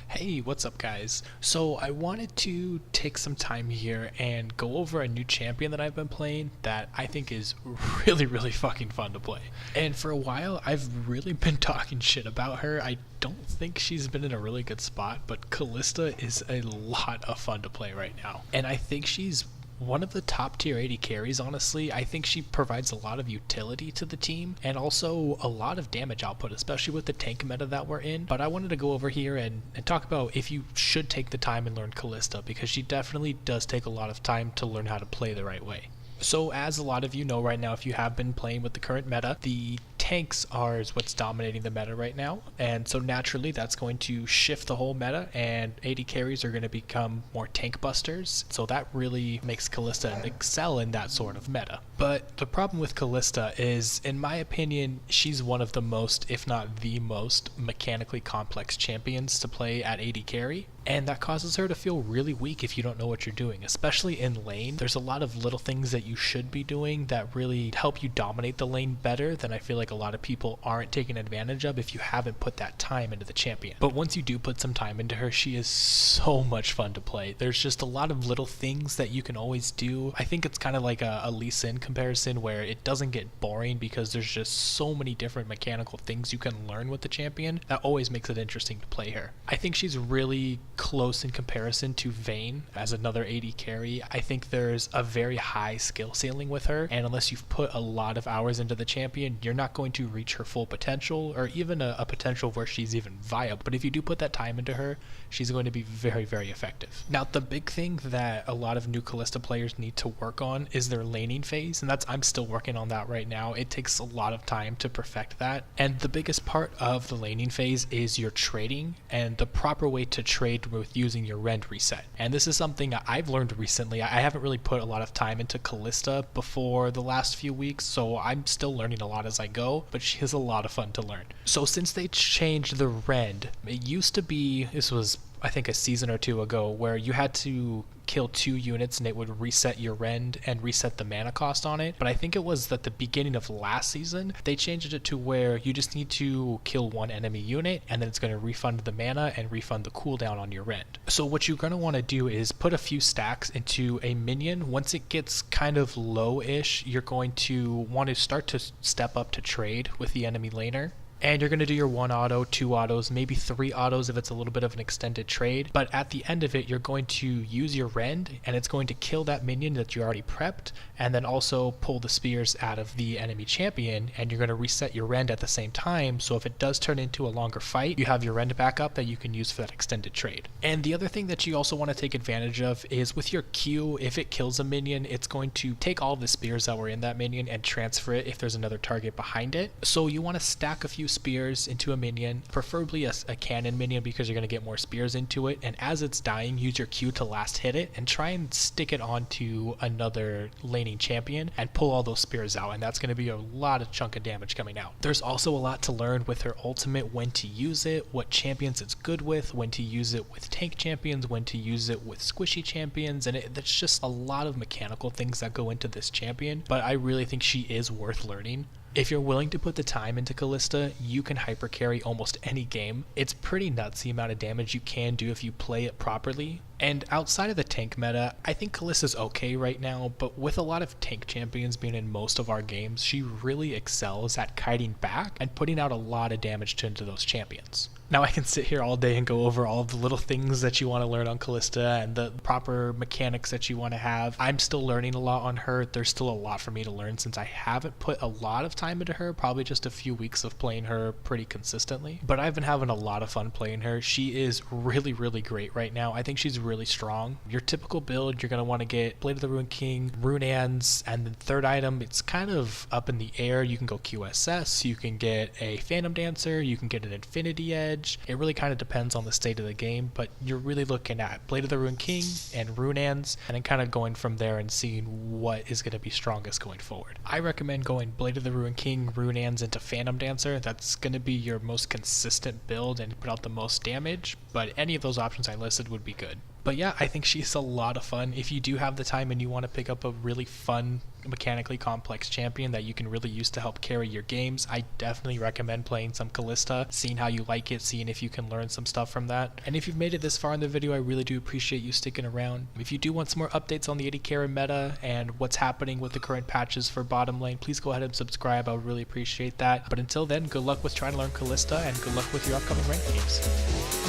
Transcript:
Hey, what's up, guys? So, I wanted to take some time here and go over a new champion that I've been playing that I think is really fucking fun to play. And for a while, I've really been talking shit about her. I don't think she's been in a really good spot, but Kalista is a lot of fun to play right now. And I think she's one of the top tier 80 carries, honestly. I think she provides a lot of utility to the team and also a lot of damage output, especially with the tank meta that we're in. But I wanted to go over here and talk about if you should take the time and learn Kalista, because she definitely does take a lot of time to learn how to play the right way. So as a lot of you know right now, if you have been playing with the current meta, the tanks are what's dominating the meta right now, and so naturally that's going to shift the whole meta, and AD carries are going to become more tank busters, so that really makes Kalista excel in that sort of meta. But the problem with Kalista is, in my opinion, she's one of the most, if not the most, mechanically complex champions to play at AD carry, and that causes her to feel really weak if you don't know what you're doing, especially in lane. There's a lot of little things that you should be doing that really help you dominate the lane better than I feel like a lot of people aren't taking advantage of if you haven't put that time into the champion. But once you do put some time into her, she is so much fun to play. There's just a lot of little things that you can always do. I think it's kind of like a Lee Sin comparison where it doesn't get boring because there's just so many different mechanical things you can learn with the champion that always makes it interesting to play her. I think she's really close in comparison to Vayne as another AD carry. I think there's a very high skill ceiling with her, and unless you've put a lot of hours into the champion, you're not going to reach her full potential, or even a potential where she's even viable. But if you do put that time into her, she's going to be very effective. Now, the big thing that a lot of new Kalista players need to work on is their laning phase, and I'm still working on that right now. It takes a lot of time to perfect that, and the biggest part of the laning phase is your trading and the proper way to trade with using your rend reset. And this is something I've learned recently. I haven't really put a lot of time into Kalista before the last few weeks, so I'm still learning a lot as I go, but she is a lot of fun to learn. So since they changed the rend, it used to be, this was I think a season or two ago, where you had to kill 2 units and it would reset your rend and reset the mana cost on it. But I think it was at the beginning of last season they changed it to where you just need to kill 1 enemy unit and then it's going to refund the mana and refund the cooldown on your rend. So what you're going to want to do is put a few stacks into a minion. Once it gets kind of low-ish, you're going to want to start to step up to trade with the enemy laner. And you're going to do your 1 auto, 2 autos, maybe 3 autos if it's a little bit of an extended trade. But at the end of it, you're going to use your rend, and it's going to kill that minion that you already prepped, and then also pull the spears out of the enemy champion, and you're going to reset your rend at the same time, so if it does turn into a longer fight, you have your rend backup that you can use for that extended trade. And the other thing that you also want to take advantage of is with your Q, if it kills a minion, it's going to take all the spears that were in that minion and transfer it if there's another target behind it. So you want to stack a few spears into a minion, preferably a cannon minion, because you're going to get more spears into it, and as it's dying, use your Q to last hit it and try and stick it onto another laning champion and pull all those spears out, and that's going to be a lot of chunk of damage coming out. There's also a lot to learn with her ultimate, when to use it, what champions it's good with, when to use it with tank champions, when to use it with squishy champions, and there's just a lot of mechanical things that go into this champion, but I really think she is worth learning. If you're willing to put the time into Kalista, you can hyper carry almost any game. It's pretty nuts the amount of damage you can do if you play it properly. And outside of the tank meta, I think Kalista's okay right now, but with a lot of tank champions being in most of our games, she really excels at kiting back and putting out a lot of damage into those champions. Now I can sit here all day and go over all of the little things that you want to learn on Kalista and the proper mechanics that you want to have. I'm still learning a lot on her. There's still a lot for me to learn since I haven't put a lot of time into her, probably just a few weeks of playing her pretty consistently. But I've been having a lot of fun playing her. She is really great right now. I think she's really strong. Your typical build, you're going to want to get Blade of the Ruined King, Rune Hands, and the third item, it's kind of up in the air. You can go QSS, you can get a Phantom Dancer, you can get an Infinity Edge. It really kind of depends on the state of the game, but you're really looking at Blade of the Ruined King and Rune Hands, and then kind of going from there and seeing what is going to be strongest going forward. I recommend going Blade of the Ruined King, Rune Hands into Phantom Dancer. That's going to be your most consistent build and put out the most damage, but any of those options I listed would be good. But yeah, I think she's a lot of fun. If you do have the time and you want to pick up a really fun, mechanically complex champion that you can really use to help carry your games, I definitely recommend playing some Kalista, seeing how you like it, seeing if you can learn some stuff from that. And if you've made it this far in the video, I really do appreciate you sticking around. If you do want some more updates on the AD carry meta and what's happening with the current patches for bottom lane, please go ahead and subscribe. I would really appreciate that. But until then, good luck with trying to learn Kalista, and good luck with your upcoming ranked games.